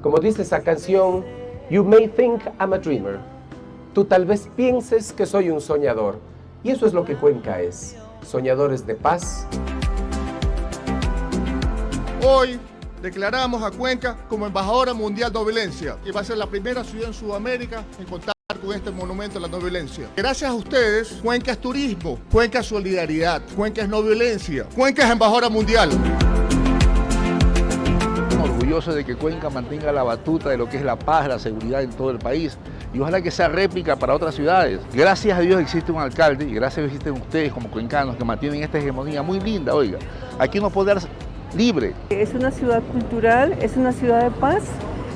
Como dice esa canción, You may think I'm a dreamer. Tú tal vez pienses que soy un soñador. Y eso es lo que Cuenca es. Soñadores de paz. Hoy declaramos a Cuenca como embajadora mundial de no violencia y va a ser la primera ciudad en Sudamérica en contar con este monumento a la no violencia. Gracias a ustedes, Cuenca es turismo, Cuenca es solidaridad, Cuenca es no violencia, Cuenca es embajadora mundial. Orgulloso de que Cuenca mantenga la batuta de lo que es la paz, la seguridad en todo el país y ojalá que sea réplica para otras ciudades. Gracias a Dios existe un alcalde y gracias a Dios existen ustedes como cuencanos que mantienen esta hegemonía muy linda, oiga. Aquí uno puede dar libre. Es una ciudad cultural, es una ciudad de paz,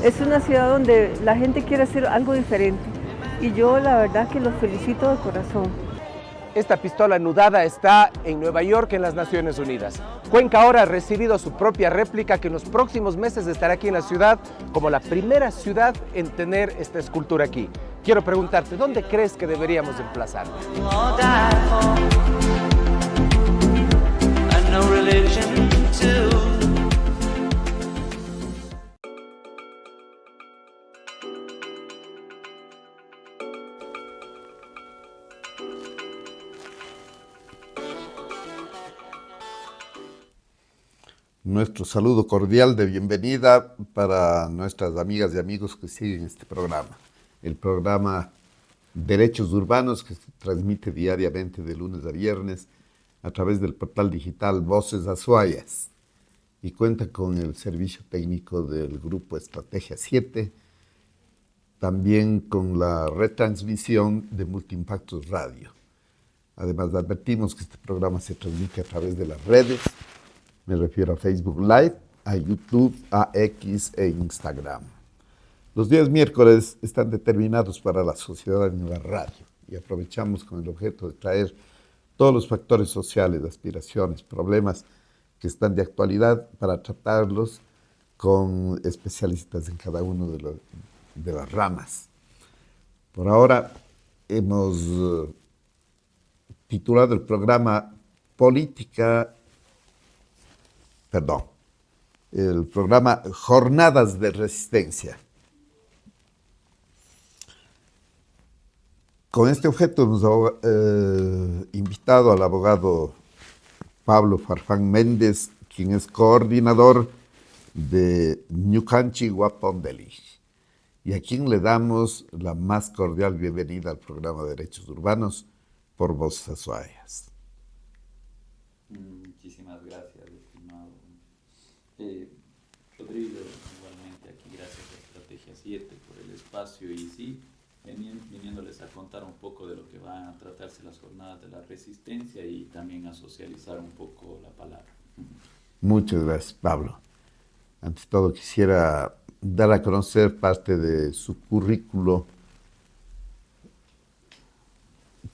es una ciudad donde la gente quiere hacer algo diferente y yo la verdad que los felicito de corazón. Esta pistola anudada está en Nueva York, en las Naciones Unidas. Cuenca ahora ha recibido su propia réplica que en los próximos meses estará aquí en la ciudad como la primera ciudad en tener esta escultura aquí. Quiero preguntarte, ¿dónde crees que deberíamos emplazarla? Nuestro saludo cordial de bienvenida para nuestras amigas y amigos que siguen este programa. El programa Derechos Urbanos que se transmite diariamente de lunes a viernes a través del portal digital Voces Azuayas y cuenta con el servicio técnico del Grupo Estrategia 7, también con la retransmisión de Multiimpactos Radio. Además, advertimos que este programa se transmite a través de las redes. Me refiero a Facebook Live, a YouTube, a X e Instagram. Los días miércoles están determinados para la sociedad en la radio y aprovechamos con el objeto de traer todos los factores sociales, aspiraciones, problemas que están de actualidad para tratarlos con especialistas en cada uno de las ramas. Por ahora hemos titulado el programa el programa Jornadas de Resistencia. Con este objeto hemos invitado al abogado Pablo Farfán Méndez, quien es coordinador de Ñukanchi Huapondelich, y a quien le damos la más cordial bienvenida al programa de Derechos Urbanos por Voces Azuayas. Muchísimas gracias, estimado Rodrigo. Igualmente aquí gracias a Estrategia 7 por el espacio y sí, viniéndoles a contar un poco de lo que van a tratarse las jornadas de la resistencia y también a socializar un poco la palabra. Muchas gracias, Pablo. Ante todo quisiera dar a conocer parte de su currículo,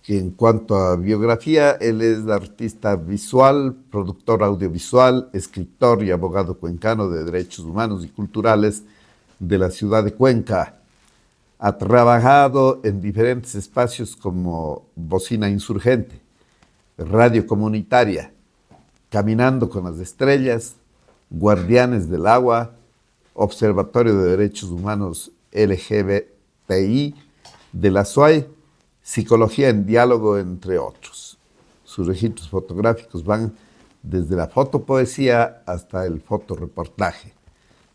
que en cuanto a biografía, él es artista visual, productor audiovisual, escritor y abogado cuencano de derechos humanos y culturales de la ciudad de Cuenca. Ha trabajado en diferentes espacios como Bocina Insurgente, Radio Comunitaria, Caminando con las Estrellas, Guardianes del Agua, Observatorio de Derechos Humanos LGBTI de la SUAY, Psicología en Diálogo, entre otros. Sus registros fotográficos van desde la fotopoesía hasta el fotoreportaje.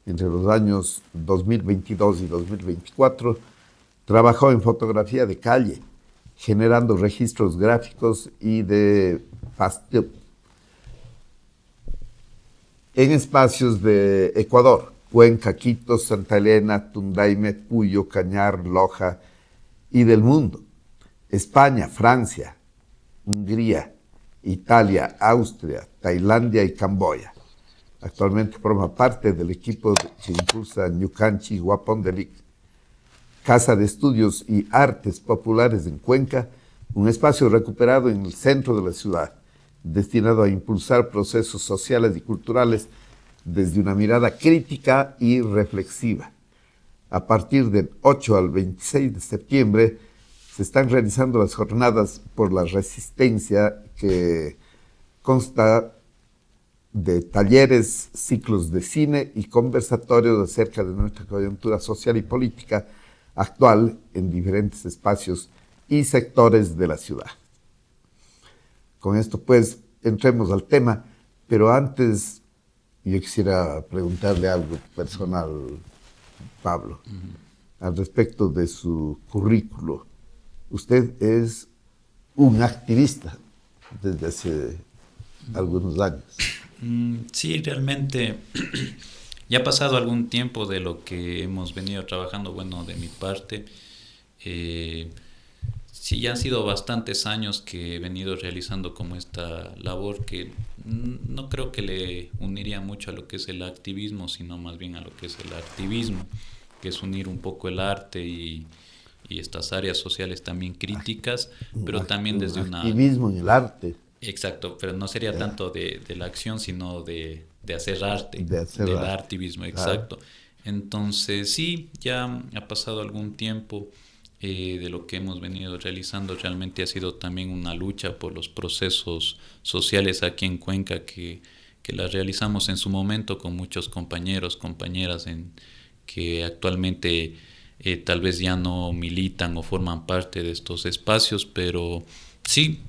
Entre los años 2022 y 2024, trabajó en fotografía de calle, generando registros gráficos y de en espacios de Ecuador, Cuenca, Quito, Santa Elena, Tundaime, Puyo, Cañar, Loja y del mundo. España, Francia, Hungría, Italia, Austria, Tailandia y Camboya. Actualmente forma parte del equipo que impulsa Ñukanchi Huapondelich, Casa de Estudios y Artes Populares en Cuenca, un espacio recuperado en el centro de la ciudad, destinado a impulsar procesos sociales y culturales desde una mirada crítica y reflexiva. A partir del 8 al 26 de septiembre se están realizando las jornadas por la resistencia que consta de talleres, ciclos de cine y conversatorios acerca de nuestra coyuntura social y política actual en diferentes espacios y sectores de la ciudad. Con esto, pues, entremos al tema, pero antes yo quisiera preguntarle algo personal, Pablo, al respecto de su currículo. Usted es un activista desde hace algunos años. Sí, realmente ya ha pasado algún tiempo de lo que hemos venido trabajando, bueno, de mi parte. Sí, ya han sido bastantes años que he venido realizando como esta labor que no creo que le uniría mucho a lo que es el activismo, sino más bien a lo que es el activismo, que es unir un poco el arte y estas áreas sociales también críticas, pero también desde una... Activismo en el arte. Exacto, pero no sería tanto de la acción, sino de hacer arte, del activismo, exacto. Entonces, sí, ya ha pasado algún tiempo de lo que hemos venido realizando. Realmente ha sido también una lucha por los procesos sociales aquí en Cuenca que la realizamos en su momento con muchos compañeros, compañeras que actualmente tal vez ya no militan o forman parte de estos espacios, pero sí.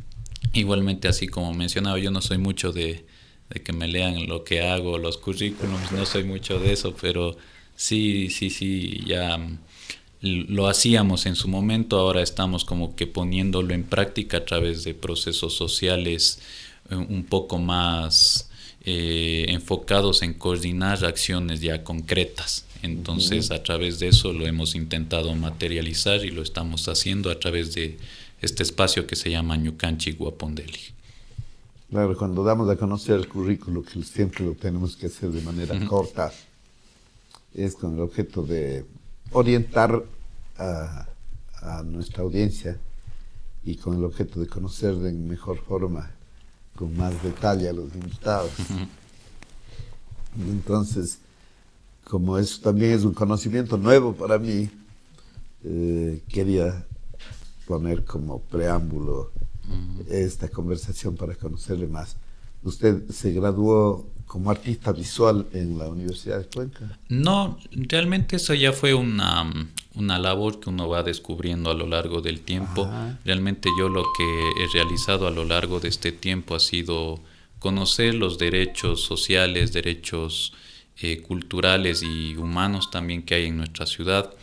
Igualmente, así como mencionaba, yo no soy mucho de que me lean lo que hago, los currículums, no soy mucho de eso, pero sí, ya lo hacíamos en su momento, ahora estamos como que poniéndolo en práctica a través de procesos sociales un poco más enfocados en coordinar acciones ya concretas. Entonces, a través de eso lo hemos intentado materializar y lo estamos haciendo a través de este espacio que se llama Ñucanchi Guapondeli. Claro, cuando damos a conocer el currículo, que siempre lo tenemos que hacer de manera corta, es con el objeto de orientar a nuestra audiencia y con el objeto de conocer de mejor forma, con más detalle a los invitados. Y entonces, como eso también es un conocimiento nuevo para mí, quería poner como preámbulo esta conversación para conocerle más. ¿Usted se graduó como artista visual en la Universidad de Cuenca? No, realmente eso ya fue una labor que uno va descubriendo a lo largo del tiempo. Ajá. Realmente yo lo que he realizado a lo largo de este tiempo ha sido conocer los derechos sociales, derechos culturales y humanos también que hay en nuestra ciudad,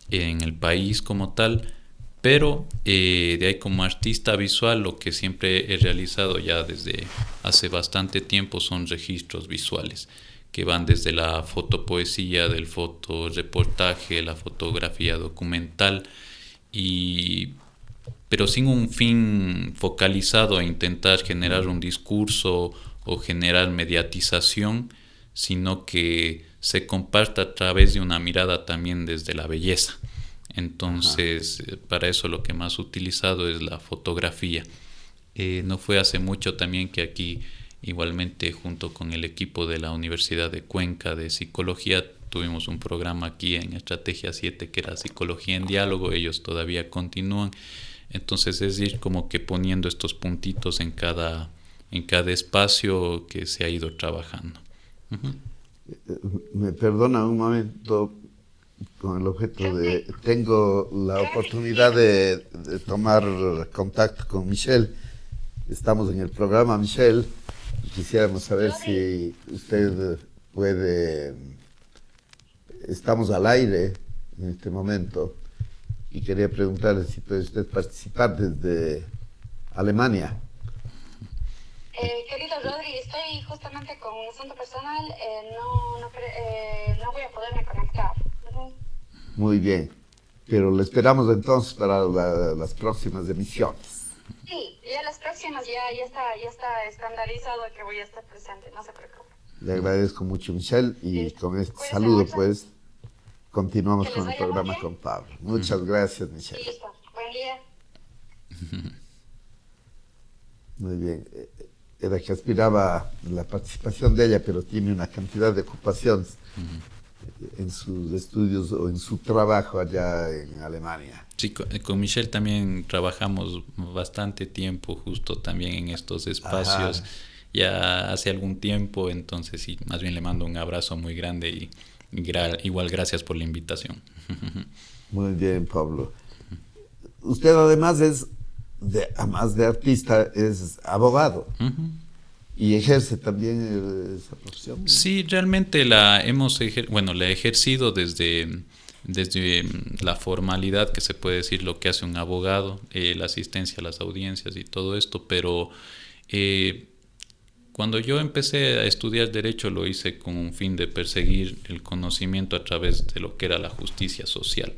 en el país como tal. Pero de ahí como artista visual lo que siempre he realizado ya desde hace bastante tiempo son registros visuales que van desde la fotopoesía, del fotoreportaje, la fotografía documental, pero sin un fin focalizado a intentar generar un discurso o generar mediatización, sino que se comparta a través de una mirada también desde la belleza. Entonces, para eso lo que más he utilizado es la fotografía. No fue hace mucho también que aquí, igualmente junto con el equipo de la Universidad de Cuenca de Psicología, tuvimos un programa aquí en Estrategia 7 que era Psicología en Diálogo, ellos todavía continúan. Entonces es ir como que poniendo estos puntitos en cada espacio que se ha ido trabajando. Me perdona un momento. Con el objeto de... Tengo la oportunidad de tomar contacto con Michelle. Estamos en el programa, Michelle. Quisiéramos saber si usted puede... Estamos al aire en este momento y quería preguntarle si puede usted participar desde Alemania. Querido Rodri, estoy justamente con un asunto personal. No voy a poderme conectar. Muy bien, pero lo esperamos entonces para las próximas emisiones. Sí, ya las próximas ya está estandarizado que voy a estar presente, no se preocupe. Le agradezco mucho, Michelle, y con este saludo, pues, continuamos con el programa con Pablo. Muchas gracias, Michelle. Listo, buen día. Muy bien. Era que aspiraba la participación de ella, pero tiene una cantidad de ocupaciones en sus estudios o en su trabajo allá en Alemania. Sí, con Michelle también trabajamos bastante tiempo justo también en estos espacios. ya hace algún tiempo, entonces sí, más bien le mando un abrazo muy grande y igual gracias por la invitación. Muy bien, Pablo. Usted además además de artista, es abogado. ¿Y ejerce también esa profesión? Sí, realmente la he ejercido desde la formalidad, que se puede decir lo que hace un abogado, la asistencia a las audiencias y todo esto, pero cuando yo empecé a estudiar Derecho lo hice con un fin de perseguir el conocimiento a través de lo que era la justicia social.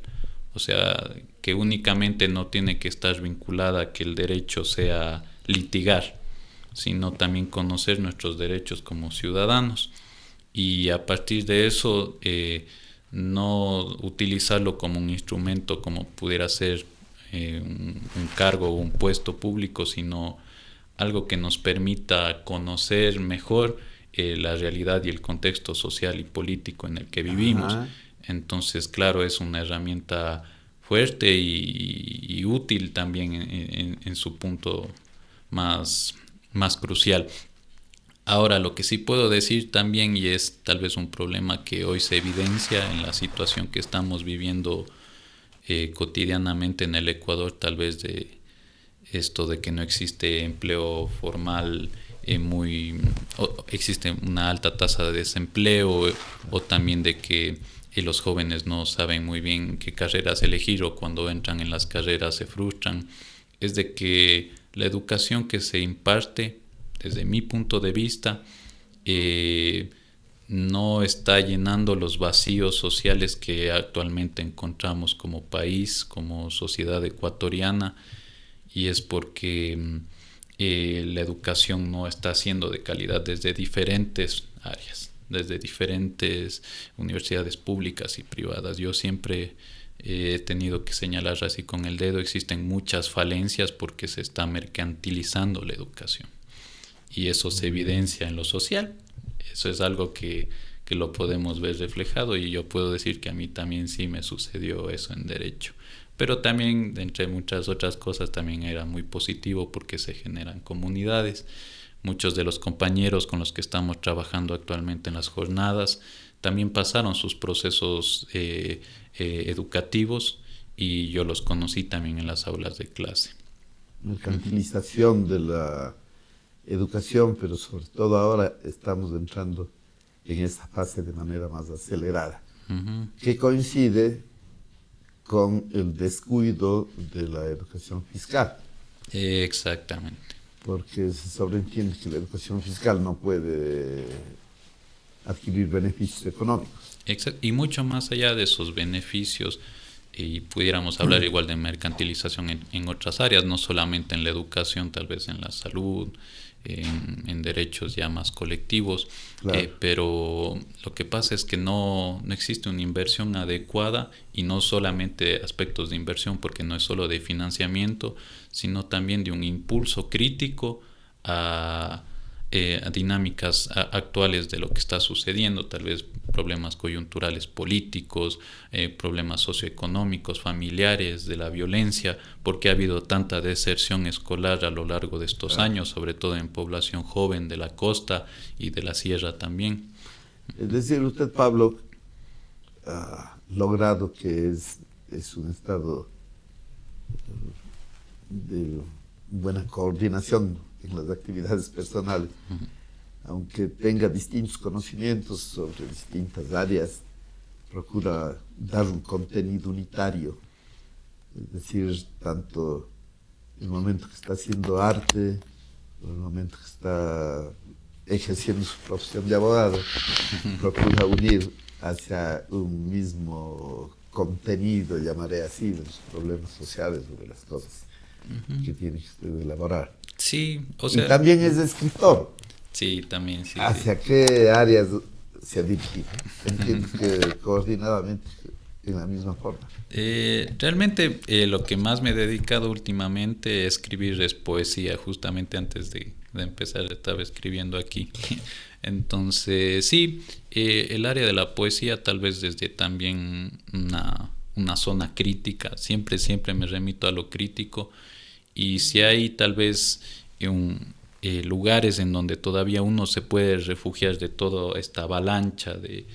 O sea, que únicamente no tiene que estar vinculada a que el derecho sea litigar, sino también conocer nuestros derechos como ciudadanos. Y a partir de eso, no utilizarlo como un instrumento como pudiera ser un cargo o un puesto público, sino algo que nos permita conocer mejor la realidad y el contexto social y político en el que vivimos. Ajá. Entonces, claro, es una herramienta fuerte y útil también en su punto más crucial. Ahora, lo que sí puedo decir también, y es tal vez un problema que hoy se evidencia en la situación que estamos viviendo cotidianamente en el Ecuador, tal vez de esto de que no existe empleo formal, existe una alta tasa de desempleo, o también de que los jóvenes no saben muy bien qué carreras elegir, o cuando entran en las carreras se frustran. Es de que la educación que se imparte, desde mi punto de vista, no está llenando los vacíos sociales que actualmente encontramos como país, como sociedad ecuatoriana, y es porque la educación no está siendo de calidad desde diferentes áreas, desde diferentes universidades públicas y privadas. Yo siempre he tenido que señalar así con el dedo, existen muchas falencias porque se está mercantilizando la educación, y eso se evidencia en lo social. Eso es algo que lo podemos ver reflejado, y yo puedo decir que a mí también sí me sucedió eso en Derecho. Pero también, entre muchas otras cosas, también era muy positivo porque se generan comunidades. Muchos de los compañeros con los que estamos trabajando actualmente en las jornadas también pasaron sus procesos educativos, y yo los conocí también en las aulas de clase. Mercantilización de la educación, pero sobre todo ahora estamos entrando en esa fase de manera más acelerada, que coincide con el descuido de la educación fiscal. Exactamente. Porque se sobreentiende que la educación fiscal no puede adquirir beneficios económicos. Exacto. Y mucho más allá de esos beneficios, y pudiéramos hablar igual de mercantilización en otras áreas, no solamente en la educación, tal vez en la salud, en derechos ya más colectivos, claro. Pero lo que pasa es que no existe una inversión adecuada, y no solamente aspectos de inversión, porque no es solo de financiamiento, sino también de un impulso crítico a dinámicas actuales de lo que está sucediendo, tal vez problemas coyunturales políticos, problemas socioeconómicos, familiares, de la violencia, porque ha habido tanta deserción escolar a lo largo de estos años, sobre todo en población joven de la costa y de la sierra también. Es decir, usted, Pablo, ha logrado que es un estado de buena coordinación en las actividades personales, aunque tenga distintos conocimientos sobre distintas áreas, procura dar un contenido unitario, es decir, tanto en el momento que está haciendo arte, en el momento que está ejerciendo su profesión de abogado, procura unir hacia un mismo contenido, llamaré así, de los problemas sociales o de las cosas que tiene que usted elaborar. Sí, o sea... Y también es escritor. Sí, también, sí. ¿Hacia qué áreas se ha dirigido? Entiendo que coordinadamente, en la misma forma. Realmente lo que más me he dedicado últimamente a escribir es poesía. Justamente antes de empezar estaba escribiendo aquí. Entonces, sí, el área de la poesía, tal vez desde también una zona crítica. Siempre me remito a lo crítico. Y si hay tal vez lugares en donde todavía uno se puede refugiar de toda esta avalancha de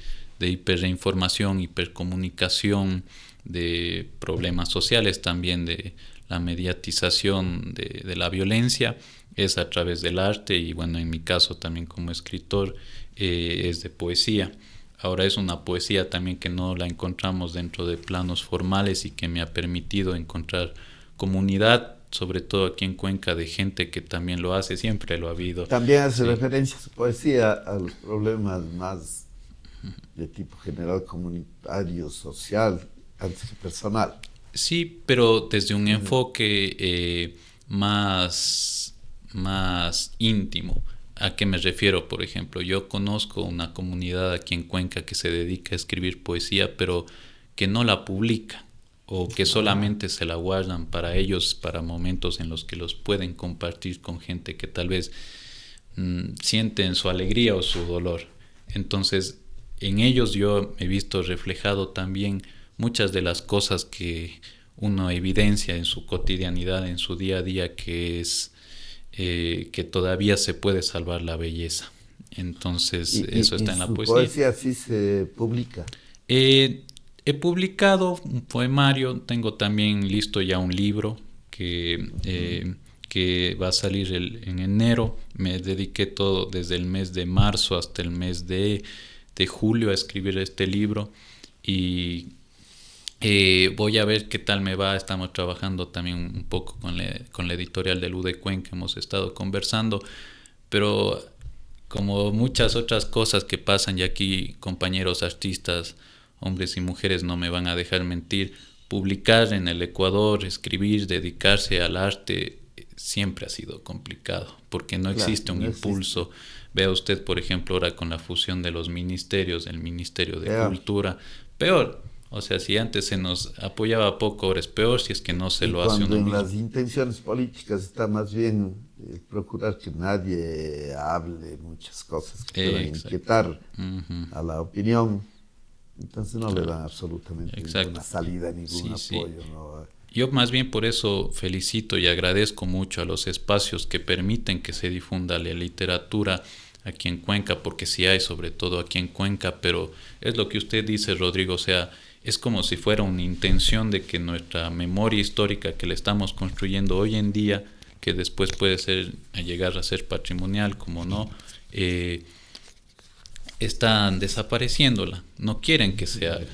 hiperinformación, hipercomunicación, de problemas sociales también, de la mediatización de la violencia, es a través del arte y bueno, en mi caso también como escritor es de poesía. Ahora es una poesía también que no la encontramos dentro de planos formales y que me ha permitido encontrar comunidad, sobre todo aquí en Cuenca, de gente que también lo hace, siempre lo ha habido. También hace Sí. referencia su poesía a los problemas más de tipo general, comunitario, social, antes que personal. Sí, pero desde un enfoque más íntimo. ¿A qué me refiero? Por ejemplo, yo conozco una comunidad aquí en Cuenca que se dedica a escribir poesía, pero que no la publica o que solamente se la guardan para ellos, para momentos en los que los pueden compartir con gente que tal vez sienten su alegría o su dolor. Entonces, en ellos yo he visto reflejado también muchas de las cosas que uno evidencia en su cotidianidad, en su día a día, que es que todavía se puede salvar la belleza. Entonces, eso está en la su poesía. poesía sí se publica. He publicado un poemario, tengo también listo ya un libro que va a salir en enero. Me dediqué todo desde el mes de marzo hasta el mes de julio a escribir este libro y voy a ver qué tal me va. Estamos trabajando también un poco con la editorial del UDECUEN que hemos estado conversando, pero como muchas otras cosas que pasan, y aquí compañeros artistas, hombres y mujeres no me van a dejar mentir, publicar en el Ecuador, escribir, dedicarse al arte, siempre ha sido complicado, porque no existe un impulso. Vea usted, por ejemplo, ahora con la fusión de los ministerios, el Ministerio de Cultura, peor. O sea, si antes se nos apoyaba poco, ahora es peor si es que no se lo hace uno Cuando en mismo. las intenciones políticas está más bien procurar que nadie hable muchas cosas que puedan inquietar a la opinión, entonces no le dan absolutamente ninguna salida, ningún apoyo. ¿No? Yo más bien por eso felicito y agradezco mucho a los espacios que permiten que se difunda la literatura aquí en Cuenca, porque sí hay, sobre todo aquí en Cuenca, pero es lo que usted dice, Rodrigo, o sea, es como si fuera una intención de que nuestra memoria histórica que le estamos construyendo hoy en día, que después puede llegar a ser patrimonial, como no, están desapareciéndola, no quieren que se haga.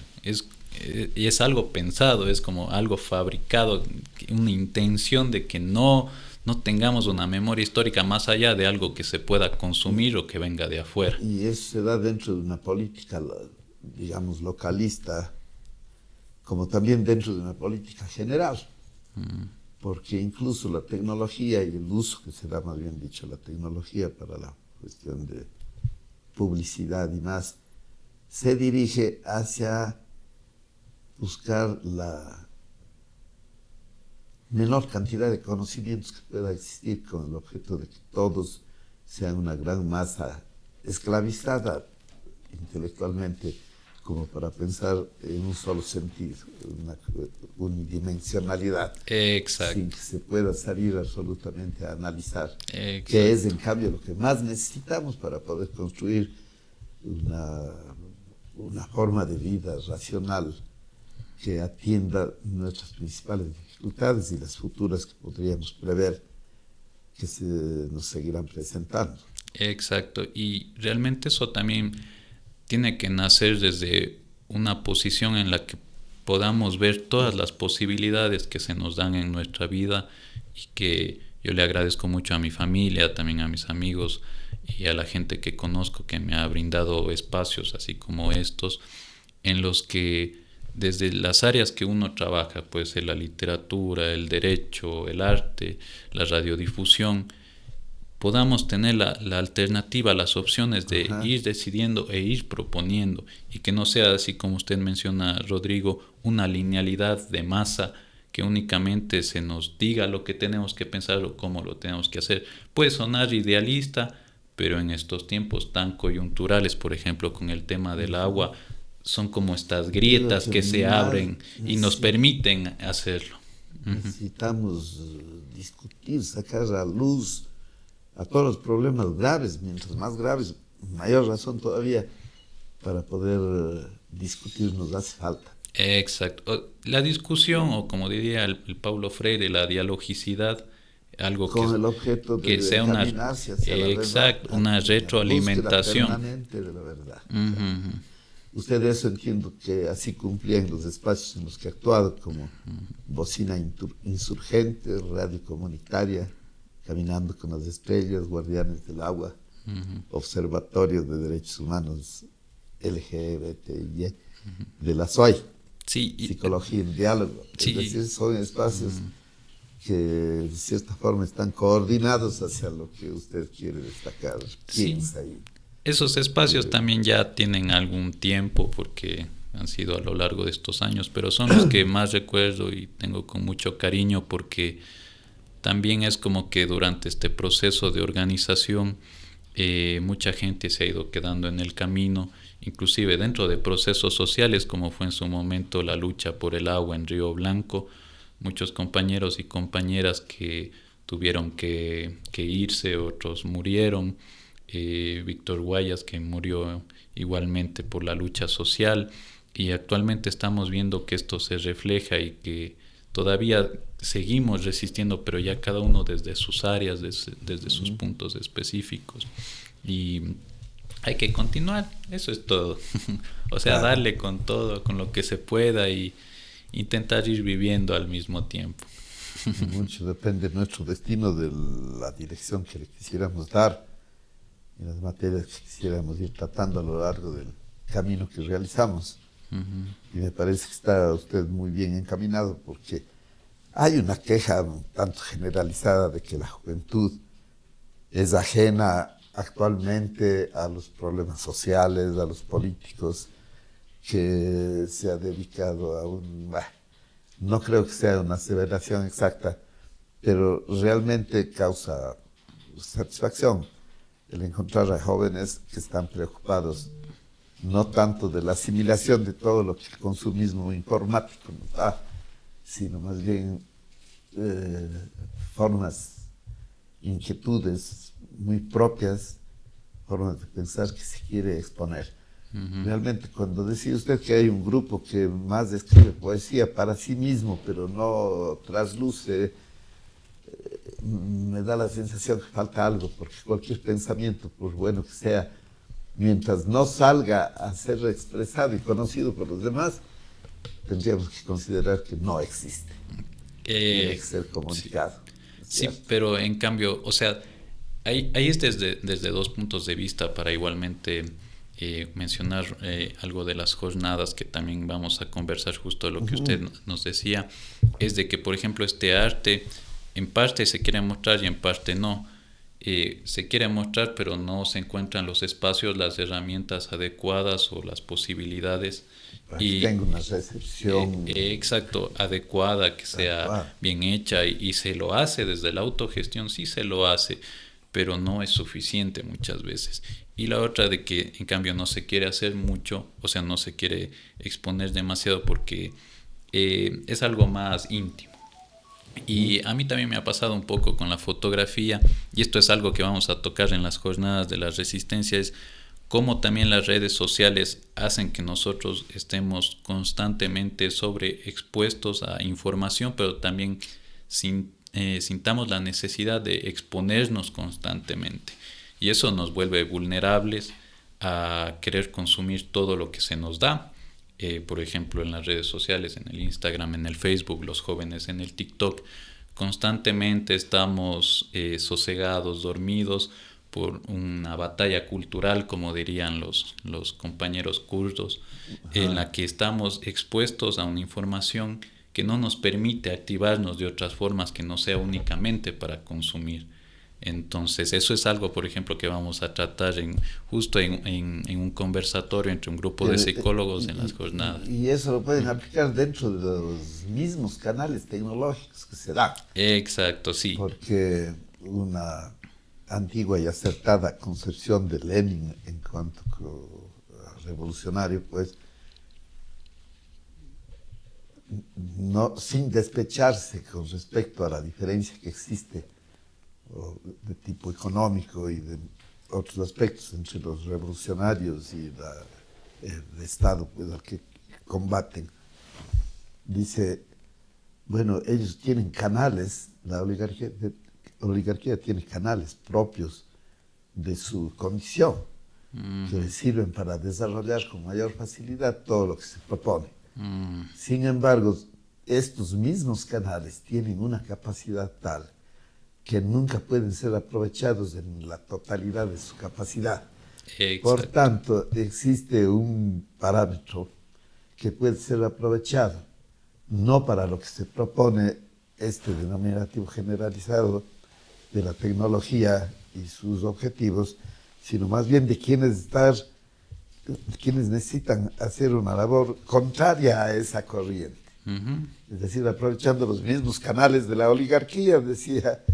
Y es algo pensado, es como algo fabricado, una intención de que no tengamos una memoria histórica más allá de algo que se pueda consumir o que venga de afuera. Y eso se da dentro de una política, digamos, localista, como también dentro de una política general, porque incluso la tecnología y el uso que se da, más bien dicho, la tecnología para la cuestión de publicidad y más, se dirige hacia buscar la menor cantidad de conocimientos que pueda existir, con el objeto de que todos sean una gran masa esclavizada intelectualmente, como para pensar en un solo sentido, una unidimensionalidad. Exacto. Sin que se pueda salir absolutamente a analizar, que es en cambio lo que más necesitamos para poder construir una forma de vida racional que atienda nuestras principales dificultades y las futuras que podríamos prever que nos seguirán presentando. Exacto, y realmente eso también tiene que nacer desde una posición en la que podamos ver todas las posibilidades que se nos dan en nuestra vida, y que yo le agradezco mucho a mi familia, también a mis amigos y a la gente que conozco que me ha brindado espacios así como estos, en los que desde las áreas que uno trabaja, puede ser la literatura, el derecho, el arte, la radiodifusión, podamos tener la alternativa, las opciones de ir decidiendo e ir proponiendo, y que no sea así como usted menciona, Rodrigo, una linealidad de masa que únicamente se nos diga lo que tenemos que pensar o cómo lo tenemos que hacer. Puede sonar idealista, pero en estos tiempos tan coyunturales, por ejemplo, con el tema del agua, son como estas grietas que se abren y nos permiten hacerlo. Necesitamos discutir, sacar a luz a todos los problemas graves, mientras más graves, mayor razón todavía para poder discutir nos hace falta. Exacto. La discusión, o como diría el Paulo Freire, la dialogicidad, algo con el objeto de que sea una, encaminarse hacia la exacto, verdad, una la retroalimentación. búsqueda permanente de la verdad. Uh-huh. Usted eso entiendo que así cumplía en los espacios en los que ha actuado, como Bocina Insurgente, Radio Comunitaria, Caminando con las Estrellas, Guardianes del Agua, Observatorio de Derechos Humanos LGBTI, de la SOAI, Sí, Psicología en Diálogo. Sí. Es decir, son espacios que de cierta forma están coordinados hacia lo que usted quiere destacar, piensa y esos espacios también ya tienen algún tiempo porque han sido a lo largo de estos años, pero son los que más recuerdo y tengo con mucho cariño porque también es como que durante este proceso de organización mucha gente se ha ido quedando en el camino, inclusive dentro de procesos sociales como fue en su momento la lucha por el agua en Río Blanco, muchos compañeros y compañeras que tuvieron que irse, otros murieron. Víctor Guayas, que murió igualmente por la lucha social, y actualmente estamos viendo que esto se refleja y que todavía seguimos resistiendo, pero ya cada uno desde sus áreas, desde sus puntos específicos, y hay que continuar, eso es todo. O sea, claro, darle con todo, con lo que se pueda y intentar ir viviendo al mismo tiempo. mucho depende de nuestro destino, de la dirección que le quisiéramos dar en las materias que quisiéramos ir tratando a lo largo del camino que realizamos. Y me parece que está usted muy bien encaminado, porque hay una queja un tanto generalizada de que la juventud es ajena actualmente a los problemas sociales, a los políticos, que se ha dedicado a no creo que sea una aseveración exacta, pero realmente causa satisfacción el encontrar a jóvenes que están preocupados no tanto de la asimilación de todo lo que el consumismo informático nos da, sino más bien formas, inquietudes muy propias, formas de pensar que se quiere exponer. Realmente, cuando decía usted que hay un grupo que más escribe poesía para sí mismo, pero no trasluce, me da la sensación que falta algo, porque cualquier pensamiento, por bueno que sea, mientras no salga a ser expresado y conocido por los demás, tendríamos que considerar que no existe. Tiene que ser comunicado. Sí, pero en cambio, o sea, ahí es desde dos puntos de vista para igualmente mencionar algo de las jornadas que también vamos a conversar, justo lo que usted nos decía, es de que, por ejemplo, este arte en parte se quiere mostrar y en parte no. Se quiere mostrar, pero no se encuentran los espacios, las herramientas adecuadas o las posibilidades. Y tenga una recepción exacto, adecuada, que sea bien hecha, y se lo hace desde la autogestión, sí se lo hace, pero no es suficiente muchas veces. Y la otra de que en cambio no se quiere hacer mucho, o sea, no se quiere exponer demasiado porque es algo más íntimo. Y a mí también me ha pasado un poco con la fotografía, y esto es algo que vamos a tocar en las jornadas de la resistencia, es cómo también las redes sociales hacen que nosotros estemos constantemente sobreexpuestos a información, pero también sintamos la necesidad de exponernos constantemente. Y eso nos vuelve vulnerables a querer consumir todo lo que se nos da. Por ejemplo, en las redes sociales, en el Instagram, en el Facebook, los jóvenes en el TikTok, constantemente estamos sosegados, dormidos por una batalla cultural, como dirían los compañeros kurdos, en la que estamos expuestos a una información que no nos permite activarnos de otras formas que no sea únicamente para consumir. Entonces, eso es algo, por ejemplo, que vamos a tratar justo en un conversatorio entre un grupo de psicólogos en las jornadas. Y eso lo pueden aplicar dentro de los mismos canales tecnológicos que se dan. Exacto, sí. Porque una antigua y acertada concepción de Lenin en cuanto a revolucionario, pues, no, sin despecharse con respecto a la diferencia que existe o de tipo económico y de otros aspectos entre los revolucionarios y el Estado pues, al que combaten. Dice, bueno, ellos tienen canales, la oligarquía tiene canales propios de su condición, que les sirven para desarrollar con mayor facilidad todo lo que se propone. Sin embargo, estos mismos canales tienen una capacidad tal que nunca pueden ser aprovechados en la totalidad de su capacidad. Exacto. Por tanto, existe un parámetro que puede ser aprovechado, no para lo que se propone este denominativo generalizado de la tecnología y sus objetivos, sino más bien de quienes necesitan hacer una labor contraria a esa corriente. Es decir, aprovechando los mismos canales de la oligarquía, decía,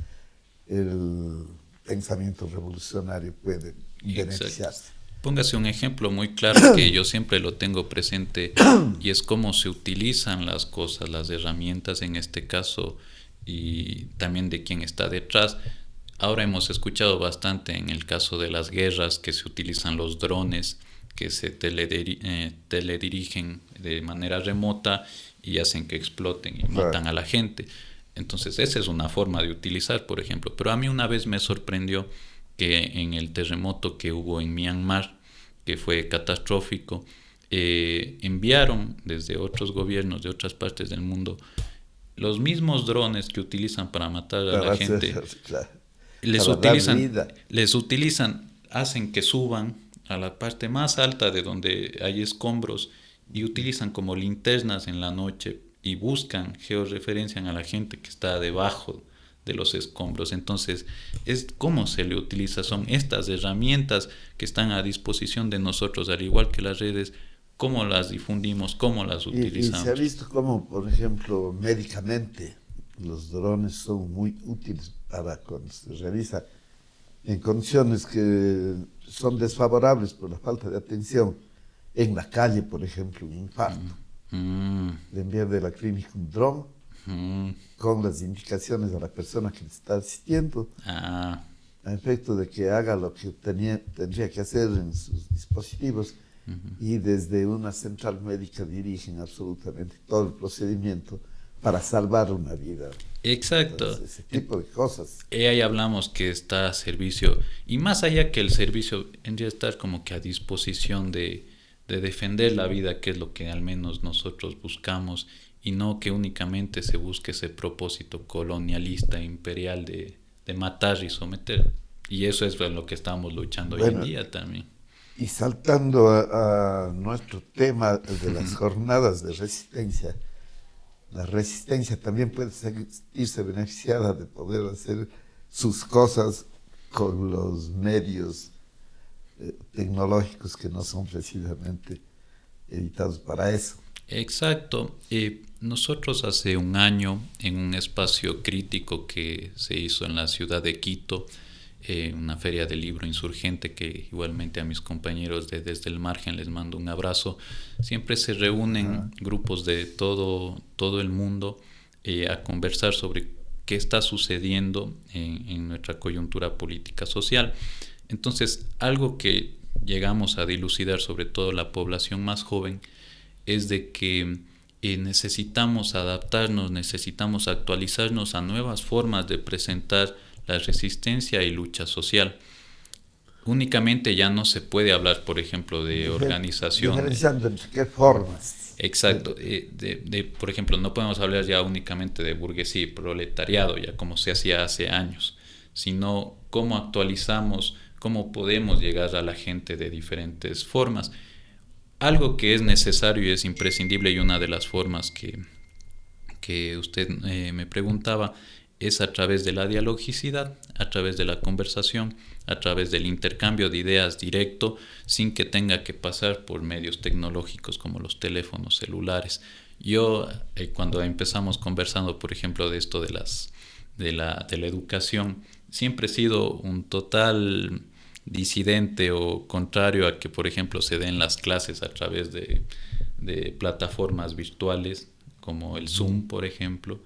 el pensamiento revolucionario puede beneficiarse. Póngase un ejemplo muy claro que yo siempre lo tengo presente y es cómo se utilizan las cosas, las herramientas en este caso y también de quién está detrás. Ahora hemos escuchado bastante en el caso de las guerras que se utilizan los drones que se teledirigen de manera remota y hacen que exploten y matan a la gente. Entonces esa es una forma de utilizar, por ejemplo. Pero a mí una vez me sorprendió que en el terremoto que hubo en Myanmar, que fue catastrófico, enviaron desde otros gobiernos de otras partes del mundo los mismos drones que utilizan para matar a la gente. Les utilizan, hacen que suban a la parte más alta de donde hay escombros y utilizan como linternas en la noche y buscan, georreferencian a la gente que está debajo de los escombros. Entonces, es cómo se le utiliza, son estas herramientas que están a disposición de nosotros, al igual que las redes, cómo las difundimos, cómo las utilizamos. Y se ha visto cómo, por ejemplo, médicamente, los drones son muy útiles para cuando se realiza en condiciones que son desfavorables por la falta de atención. En la calle, por ejemplo, un infarto. Le envían de la clínica un dron con las indicaciones a la persona que le está asistiendo, a efecto de que haga lo que tendría que hacer en sus dispositivos, y desde una central médica dirigen absolutamente todo el procedimiento para salvar una vida. Exacto. Entonces, ese tipo de cosas. Ahí hablamos que está a servicio, y más allá que el servicio, tendría que estar como que a disposición de defender la vida, que es lo que al menos nosotros buscamos, y no que únicamente se busque ese propósito colonialista, imperial de matar y someter. Y eso es lo que estamos luchando hoy en día también. Y saltando a nuestro tema de las jornadas de resistencia, la resistencia también puede sentirse beneficiada de poder hacer sus cosas con los medios tecnológicos que no son precisamente editados para eso. Exacto. Nosotros hace un año, en un espacio crítico que se hizo en la ciudad de Quito, una feria del libro insurgente, que igualmente a mis compañeros de Desde el Margen les mando un abrazo, siempre se reúnen grupos de todo el mundo a conversar sobre qué está sucediendo en nuestra coyuntura política social. Entonces, algo que llegamos a dilucidar, sobre todo la población más joven, es de que necesitamos adaptarnos, necesitamos actualizarnos a nuevas formas de presentar la resistencia y lucha social. Únicamente ya no se puede hablar, por ejemplo, de organización. Diferenciando entre qué formas. Exacto. Por ejemplo, no podemos hablar ya únicamente de burguesía y proletariado, ya como se hacía hace años, sino cómo actualizamos, cómo podemos llegar a la gente de diferentes formas. Algo que es necesario y es imprescindible, y una de las formas que usted me preguntaba, es a través de la dialogicidad, a través de la conversación, a través del intercambio de ideas directo, sin que tenga que pasar por medios tecnológicos como los teléfonos celulares. Yo, cuando empezamos conversando, por ejemplo, de esto de la educación, siempre he sido un total disidente o contrario a que, por ejemplo, se den las clases a través de plataformas virtuales como el Zoom, por ejemplo,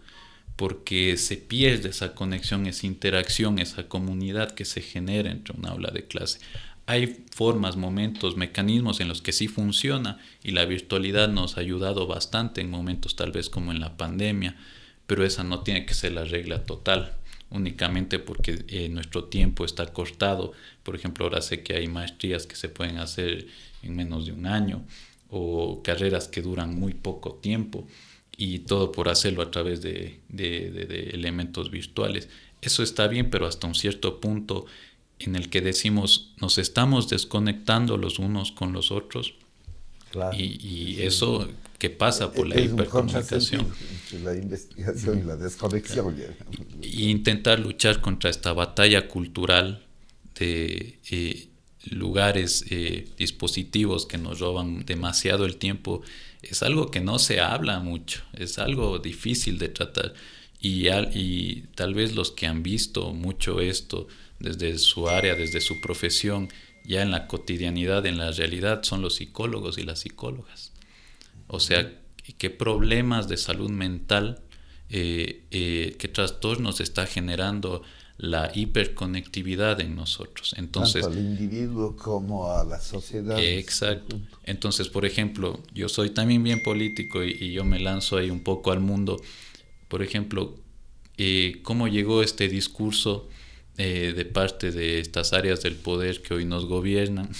porque se pierde esa conexión, esa interacción, esa comunidad que se genera entre un aula de clase. Hay formas, momentos, mecanismos en los que sí funciona y la virtualidad nos ha ayudado bastante en momentos tal vez como en la pandemia, pero esa no tiene que ser la regla total, únicamente porque nuestro tiempo está cortado. Por ejemplo, ahora sé que hay maestrías que se pueden hacer en menos de un año o carreras que duran muy poco tiempo y todo por hacerlo a través de elementos virtuales. Eso está bien, pero hasta un cierto punto en el que decimos nos estamos desconectando los unos con los otros. Claro. Y eso que pasa por la Es un hipercomunicación. contrasentido entre la investigación y la desconexión. Y intentar luchar contra esta batalla cultural de lugares, dispositivos que nos roban demasiado el tiempo, es algo que no se habla mucho, es algo difícil de tratar. Y tal vez los que han visto mucho esto desde su área, desde su profesión, ya en la cotidianidad, en la realidad, son los psicólogos y las psicólogas. O sea, qué problemas de salud mental, qué trastornos está generando la hiperconectividad en nosotros. Entonces, tanto al individuo como a la sociedad. Exacto. Entonces, por ejemplo, yo soy también bien político y yo me lanzo ahí un poco al mundo. Por ejemplo, cómo llegó este discurso de parte de estas áreas del poder que hoy nos gobiernan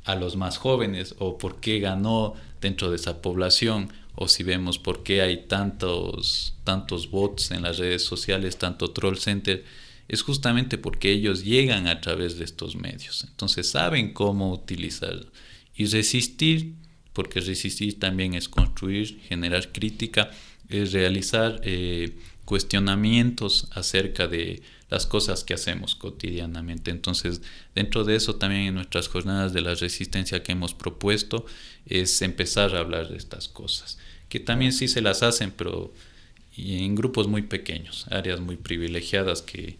a los más jóvenes, o por qué ganó dentro de esa población, o si vemos por qué hay tantos bots en las redes sociales, tanto troll center, es justamente porque ellos llegan a través de estos medios. Entonces saben cómo utilizarlo y resistir, porque resistir también es construir, generar crítica, es realizar cuestionamientos acerca de las cosas que hacemos cotidianamente. Entonces, dentro de eso también en nuestras jornadas de la resistencia que hemos propuesto es empezar a hablar de estas cosas, que también sí se las hacen, pero en grupos muy pequeños, áreas muy privilegiadas, que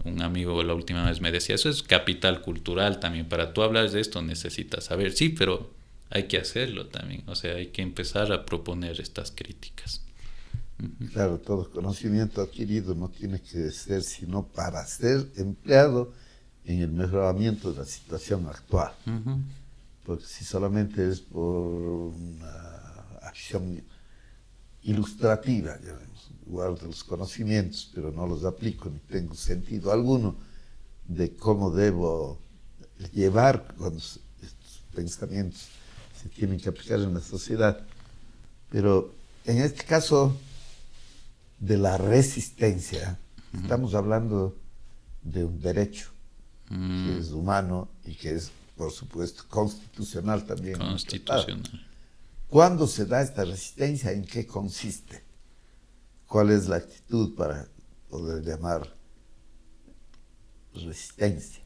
un amigo la última vez me decía, eso es capital cultural también, para tú hablar de esto necesitas saber, sí, pero hay que hacerlo también, o sea, hay que empezar a proponer estas críticas. Claro, todo conocimiento adquirido no tiene que ser sino para ser empleado en el mejoramiento de la situación actual. Porque si solamente es por una acción ilustrativa, digamos, guardo los conocimientos, pero no los aplico ni tengo sentido alguno de cómo debo llevar cuando estos pensamientos se tienen que aplicar en la sociedad. Pero en este caso de la resistencia, estamos hablando de un derecho que es humano y que es, por supuesto, constitucional también. Constitucional. ¿Cuándo se da esta resistencia? ¿En qué consiste? ¿Cuál es la actitud para poder llamar resistencia?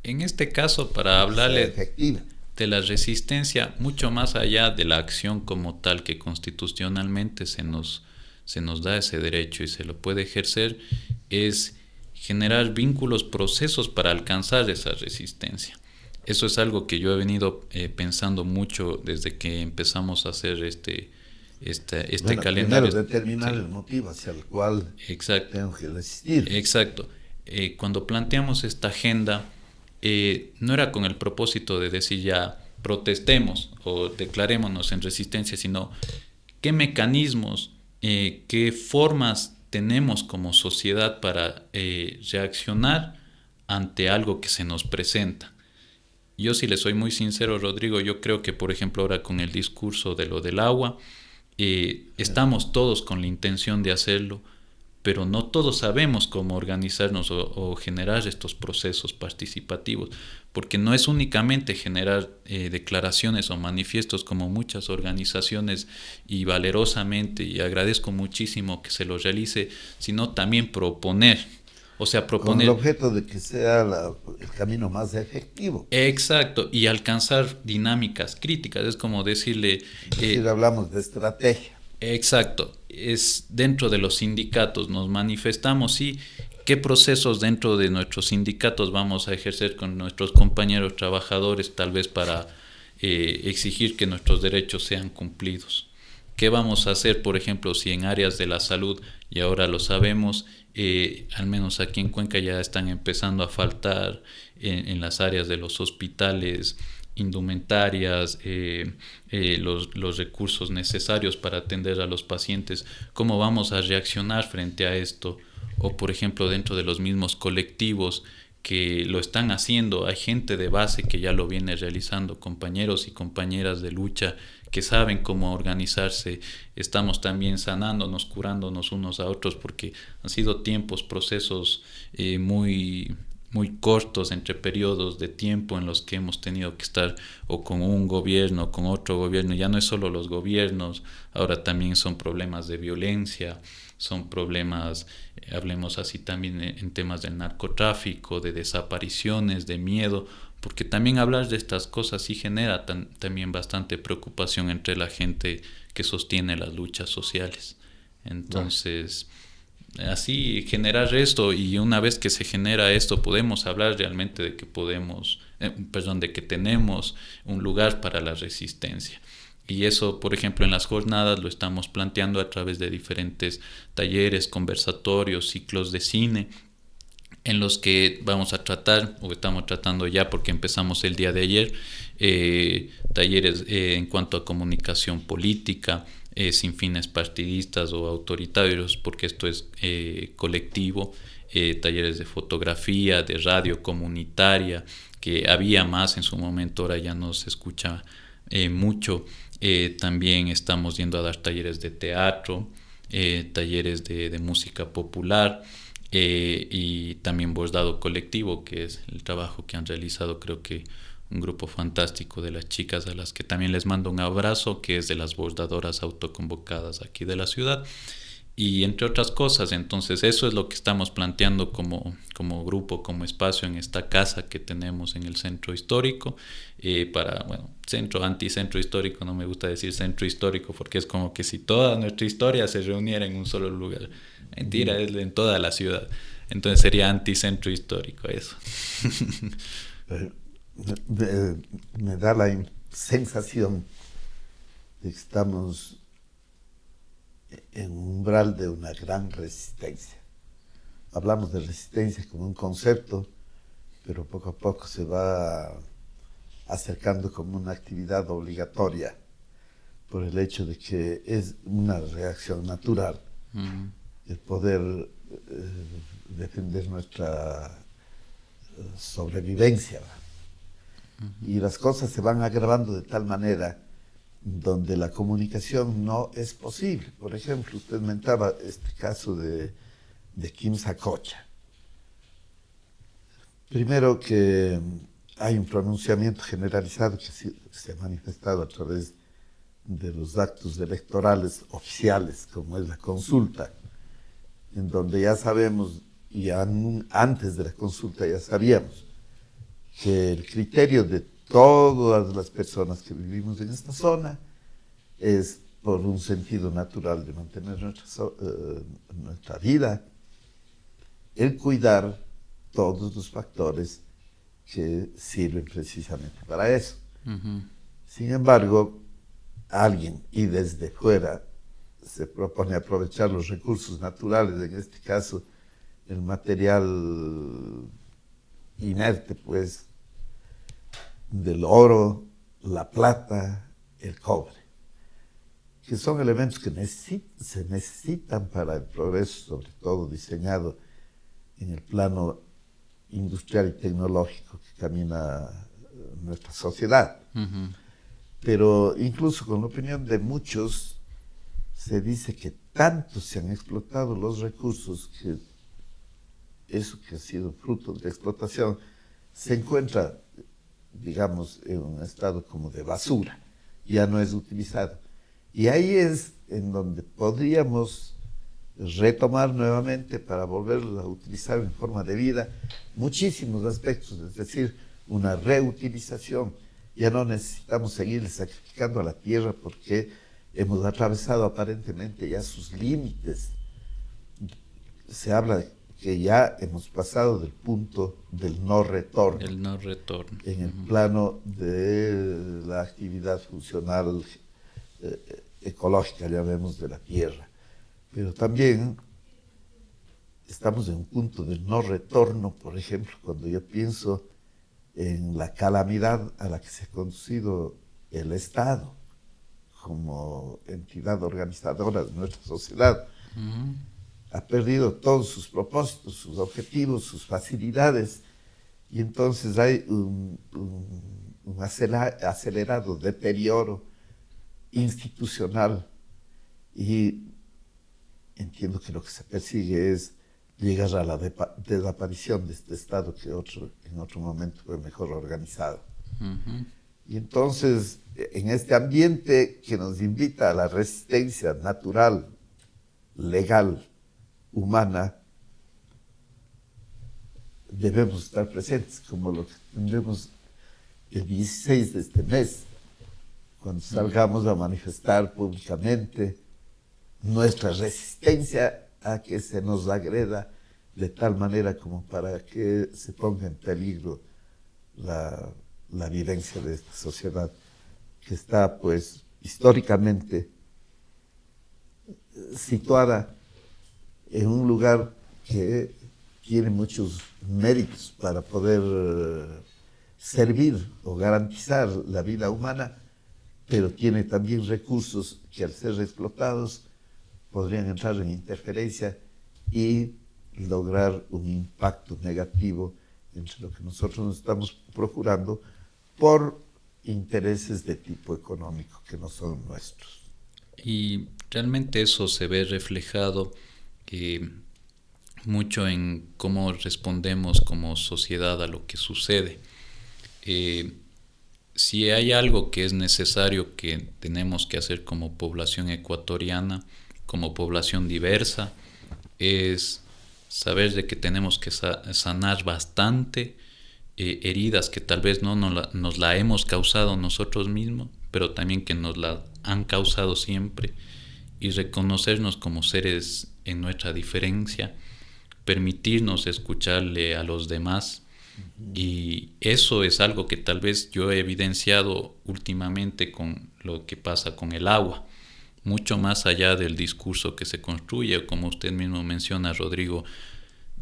En este caso, para hablarle efectiva de la resistencia, mucho más allá de la acción como tal, que constitucionalmente se nos da ese derecho y se lo puede ejercer, es generar vínculos, procesos para alcanzar esa resistencia. Eso es algo que yo he venido pensando mucho desde que empezamos a hacer este calendario. Primero determinar el motivo hacia el cual tengo que resistir. Exacto. Cuando planteamos esta agenda, no era con el propósito de decir ya protestemos o declarémonos en resistencia, sino qué mecanismos, qué formas tenemos como sociedad para reaccionar ante algo que se nos presenta. Yo, si le soy muy sincero, Rodrigo, yo creo que, por ejemplo, ahora con el discurso de lo del agua, estamos todos con la intención de hacerlo, pero no todos sabemos cómo organizarnos o generar estos procesos participativos, porque no es únicamente generar declaraciones o manifiestos como muchas organizaciones, y valerosamente, y agradezco muchísimo que se lo realice, sino también proponer. O sea, proponer... Con el objeto de que sea el camino más efectivo. Exacto, y alcanzar dinámicas críticas, es como decirle... hablamos de estrategia. Exacto, es dentro de los sindicatos nos manifestamos y qué procesos dentro de nuestros sindicatos vamos a ejercer con nuestros compañeros trabajadores, tal vez para exigir que nuestros derechos sean cumplidos. ¿Qué vamos a hacer, por ejemplo, si en áreas de la salud, y ahora lo sabemos, al menos aquí en Cuenca ya están empezando a faltar en las áreas de los hospitales, indumentarias, los recursos necesarios para atender a los pacientes? ¿Cómo vamos a reaccionar frente a esto? O, por ejemplo, dentro de los mismos colectivos que lo están haciendo, hay gente de base que ya lo viene realizando, compañeros y compañeras de lucha que saben cómo organizarse. Estamos también sanándonos, curándonos unos a otros, porque han sido tiempos, procesos muy cortos entre periodos de tiempo en los que hemos tenido que estar o con un gobierno o con otro gobierno. Ya no es solo los gobiernos, ahora también son problemas de violencia, son problemas, hablemos así también en temas del narcotráfico, de desapariciones, de miedo, porque también hablar de estas cosas sí genera también bastante preocupación entre la gente que sostiene las luchas sociales. Entonces, así generar esto, y una vez que se genera esto, podemos hablar realmente de que de que tenemos un lugar para la resistencia. Y eso, por ejemplo, en las jornadas lo estamos planteando a través de diferentes talleres, conversatorios, ciclos de cine, en los que vamos a tratar, o estamos tratando ya porque empezamos el día de ayer, talleres en cuanto a comunicación política, sin fines partidistas o autoritarios, porque esto es colectivo, talleres de fotografía, de radio comunitaria, que había más en su momento, ahora ya no se escucha mucho. También estamos yendo a dar talleres de teatro, talleres de música popular, y también bordado colectivo, que es el trabajo que han realizado, creo que un grupo fantástico de las chicas, a las que también les mando un abrazo, que es de las bordadoras autoconvocadas aquí de la ciudad, y entre otras cosas. Entonces eso es lo que estamos planteando como grupo, como espacio en esta casa que tenemos en el centro histórico, anticentro histórico, no me gusta decir centro histórico porque es como que si toda nuestra historia se reuniera en un solo lugar. Mentira, es en toda la ciudad. Entonces sería anticentro histórico eso. Me da la sensación de que estamos en un umbral de una gran resistencia. Hablamos de resistencia como un concepto, pero poco a poco se va acercando como una actividad obligatoria por el hecho de que es una reacción natural el poder defender nuestra sobrevivencia. Y las cosas se van agravando de tal manera donde la comunicación no es posible. Por ejemplo, usted mentaba este caso de Kim Sacocha. Primero que hay un pronunciamiento generalizado que se ha manifestado a través de los actos electorales oficiales, como es la consulta, en donde ya sabemos, y antes de la consulta ya sabíamos, que el criterio de todas las personas que vivimos en esta zona es por un sentido natural de mantener nuestra vida, el cuidar todos los factores que sirven precisamente para eso. Sin embargo, alguien, y desde fuera, se propone aprovechar los recursos naturales, en este caso el material inerte, pues, del oro, la plata, el cobre, que son elementos que se necesitan para el progreso, sobre todo diseñado en el plano industrial y tecnológico que camina nuestra sociedad. Pero incluso con la opinión de muchos, se dice que tanto se han explotado los recursos que eso que ha sido fruto de explotación se encuentra, digamos, en un estado como de basura, ya no es utilizado. Y ahí es en donde podríamos retomar nuevamente para volverlo a utilizar en forma de vida muchísimos aspectos, es decir, una reutilización. Ya no necesitamos seguir sacrificando a la tierra porque hemos atravesado aparentemente ya sus límites. Se habla de que ya hemos pasado del punto del no retorno. El no retorno. En el plano de la actividad funcional ecológica, llamemos, de la tierra. Pero también estamos en un punto de no retorno, por ejemplo, cuando yo pienso en la calamidad a la que se ha conducido el Estado como entidad organizadora de nuestra sociedad. Ha perdido todos sus propósitos, sus objetivos, sus facilidades, y entonces hay un acelerado deterioro institucional, y entiendo que lo que se persigue es llegar a la desaparición de este Estado que en otro momento fue mejor organizado. Y entonces, en este ambiente que nos invita a la resistencia natural, legal, humana, debemos estar presentes, como lo que tendremos el 16 de este mes, cuando salgamos a manifestar públicamente nuestra resistencia a que se nos agreda de tal manera como para que se ponga en peligro la vivencia de esta sociedad que está, pues, históricamente situada en un lugar que tiene muchos méritos para poder servir o garantizar la vida humana, pero tiene también recursos que, al ser explotados, podrían entrar en interferencia y lograr un impacto negativo entre lo que nosotros nos estamos procurando por intereses de tipo económico que no son nuestros. Y realmente eso se ve reflejado mucho en cómo respondemos como sociedad a lo que sucede. Si hay algo que es necesario que tenemos que hacer como población ecuatoriana, como población diversa, es saber de que tenemos que sanar bastante heridas que tal vez no nos la hemos causado nosotros mismos, pero también que nos la han causado siempre, y reconocernos como seres en nuestra diferencia, permitirnos escucharle a los demás. Y eso es algo que tal vez yo he evidenciado últimamente con lo que pasa con el agua, mucho más allá del discurso que se construye. Como usted mismo menciona, Rodrigo,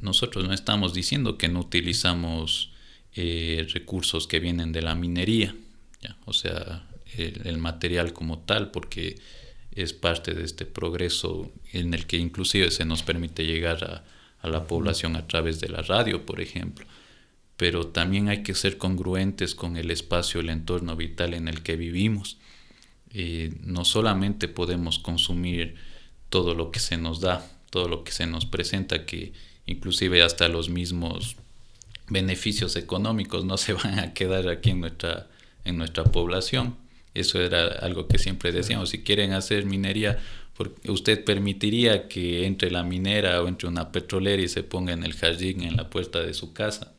nosotros no estamos diciendo que no utilizamos recursos que vienen de la minería, ¿ya? O sea, el material como tal, porque es parte de este progreso en el que inclusive se nos permite llegar a la población a través de la radio, por ejemplo. Pero también hay que ser congruentes con el espacio, el entorno vital en el que vivimos. No solamente podemos consumir todo lo que se nos da, todo lo que se nos presenta, que inclusive hasta los mismos beneficios económicos no se van a quedar aquí en nuestra población. Eso era algo que siempre decíamos: si quieren hacer minería, ¿usted permitiría que entre la minera o entre una petrolera y se ponga en el jardín, en la puerta de su casa?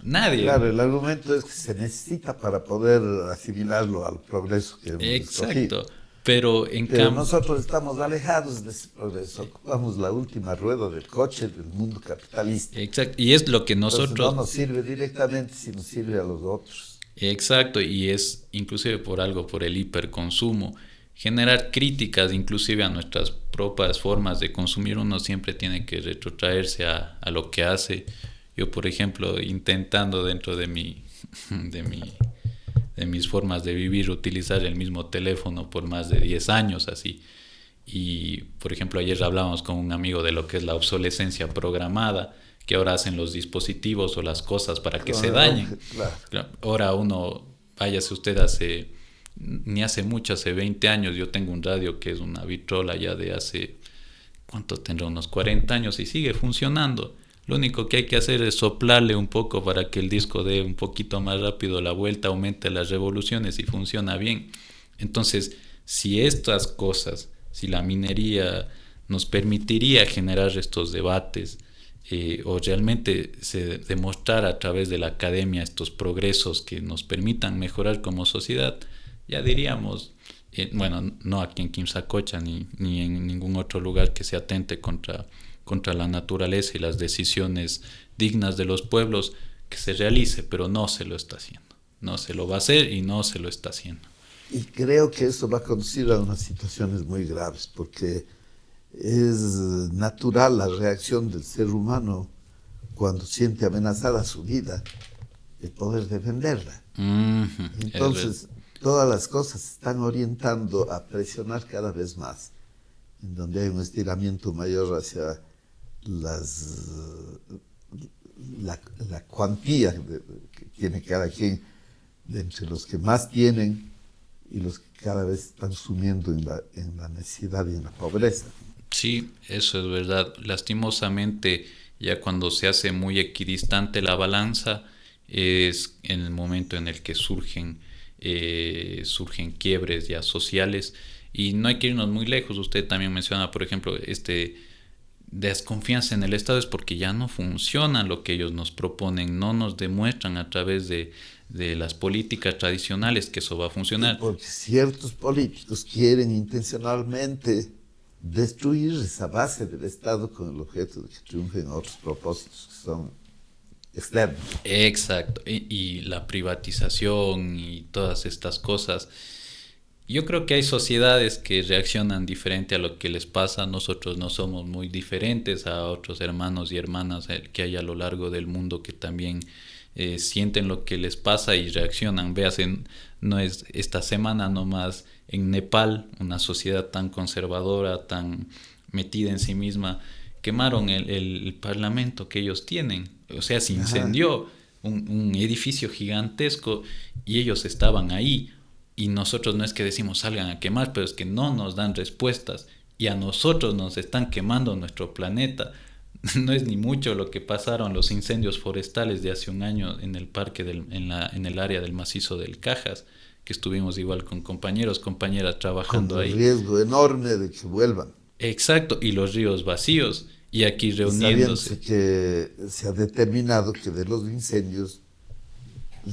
Nadie. Claro, el argumento es que se necesita para poder asimilarlo al progreso que hemos escogido. Exacto. Pero nosotros estamos alejados de ese progreso, ocupamos la última rueda del coche del mundo capitalista. Exacto, y es lo que nosotros... Entonces no nos sirve directamente, sino sirve a los otros. Exacto, y es inclusive por el hiperconsumo, generar críticas inclusive a nuestras propias formas de consumir. Uno siempre tiene que retrotraerse a lo que hace. Yo, por ejemplo, intentando dentro de mis formas de vivir, utilizar el mismo teléfono por más de 10 años, así. Y, por ejemplo, ayer hablábamos con un amigo de lo que es la obsolescencia programada, que ahora hacen los dispositivos o las cosas para que se dañen. Claro. Ahora váyase usted hace 20 años, yo tengo un radio que es una Vitrola ya de hace, ¿cuánto tendrá? Unos 40 años y sigue funcionando. Lo único que hay que hacer es soplarle un poco para que el disco dé un poquito más rápido la vuelta, aumente las revoluciones y funciona bien. Entonces, si estas cosas, si la minería nos permitiría generar estos debates, o realmente se demostrara a través de la academia estos progresos que nos permitan mejorar como sociedad, ya diríamos, no aquí en Quimsacocha ni en ningún otro lugar que se atente contra la naturaleza y las decisiones dignas de los pueblos, que se realice, pero no se lo está haciendo. No se lo va a hacer y no se lo está haciendo. Y creo que eso va a conducir a unas situaciones muy graves, porque es natural la reacción del ser humano cuando siente amenazada su vida, el poder defenderla. Entonces, todas las cosas se están orientando a presionar cada vez más, en donde hay un estiramiento mayor hacia la cuantía que tiene cada quien, de entre los que más tienen y los que cada vez están sumiendo en la necesidad y en la pobreza. Sí, eso es verdad. Lastimosamente, ya cuando se hace muy equidistante la balanza, es en el momento en el que surgen quiebres ya sociales, y no hay que irnos muy lejos. Usted también menciona, por ejemplo, desconfianza en el Estado, es porque ya no funciona lo que ellos nos proponen, no nos demuestran a través de las políticas tradicionales que eso va a funcionar. Porque ciertos políticos quieren intencionalmente destruir esa base del Estado con el objeto de que triunfen otros propósitos que son externos. Exacto, y la privatización y todas estas cosas. Yo creo que hay sociedades que reaccionan diferente a lo que les pasa. Nosotros no somos muy diferentes a otros hermanos y hermanas que hay a lo largo del mundo, que también sienten lo que les pasa y reaccionan. Véase, no es esta semana nomás en Nepal, una sociedad tan conservadora, tan metida en sí misma, quemaron el parlamento que ellos tienen. O sea, se incendió un edificio gigantesco y ellos estaban ahí. Y nosotros no es que decimos salgan a quemar, pero es que no nos dan respuestas y a nosotros nos están quemando nuestro planeta. No es ni mucho lo que pasaron los incendios forestales de hace un año en el parque en el área del macizo del Cajas, que estuvimos igual con compañeras trabajando con ahí. El riesgo enorme de que vuelvan. Exacto, y los ríos vacíos, y aquí reuniéndose. Sabiéndose que se ha determinado que de los incendios